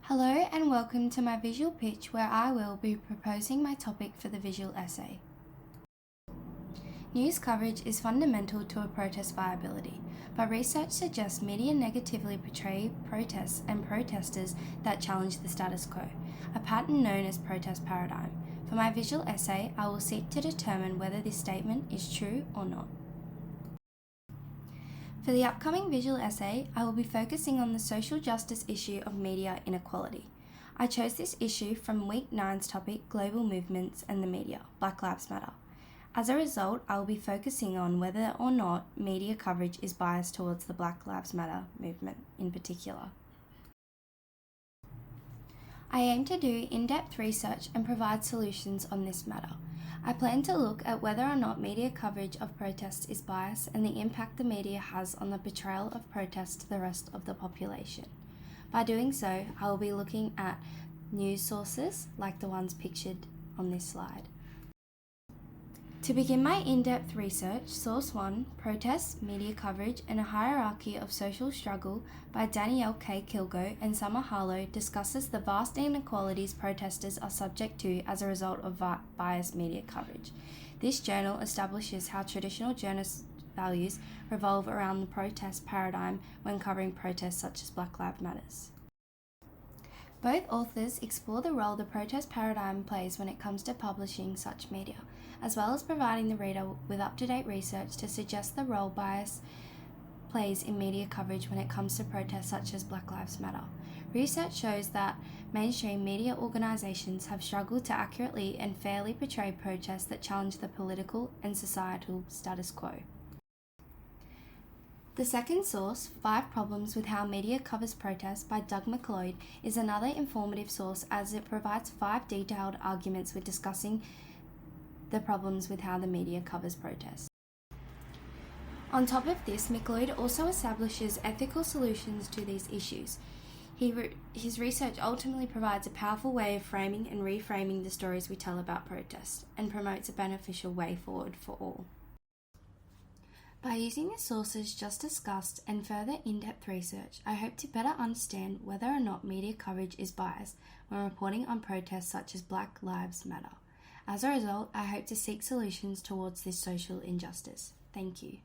Hello and welcome to my visual pitch where I will be proposing my topic for the visual essay. News coverage is fundamental to a protest viability, but research suggests media negatively portray protests and protesters that challenge the status quo, a pattern known as protest paradigm. For my visual essay, I will seek to determine whether this statement is true or not. For the upcoming visual essay, I will be focusing on the social justice issue of media inequality. I chose this issue from Week 9's topic, Global Movements and the Media, Black Lives Matter. As a result, I will be focusing on whether or not media coverage is biased towards the Black Lives Matter movement in particular. I aim to do in-depth research and provide solutions on this matter. I plan to look at whether or not media coverage of protests is biased and the impact the media has on the portrayal of protests to the rest of the population. By doing so, I will be looking at news sources like the ones pictured on this slide. To begin my in-depth research, Source 1, Protests, Media Coverage and a Hierarchy of Social Struggle by Danielle K. Kilgo and Summer Harlow discusses the vast inequalities protesters are subject to as a result of biased media coverage. This journal establishes how traditional journalist values revolve around the protest paradigm when covering protests such as Black Lives Matter. Both authors explore the role the protest paradigm plays when it comes to publishing such media, as well as providing the reader with up-to-date research to suggest the role bias plays in media coverage when it comes to protests such as Black Lives Matter. Research shows that mainstream media organisations have struggled to accurately and fairly portray protests that challenge the political and societal status quo. The second source, 5 Problems with How Media Covers Protests by Doug McLeod, is another informative source as it provides 5 detailed arguments with discussing the problems with how the media covers protests. On top of this, McLeod also establishes ethical solutions to these issues. His research ultimately provides a powerful way of framing and reframing the stories we tell about protests and promotes a beneficial way forward for all. By using the sources just discussed and further in-depth research, I hope to better understand whether or not media coverage is biased when reporting on protests such as Black Lives Matter. As a result, I hope to seek solutions towards this social injustice. Thank you.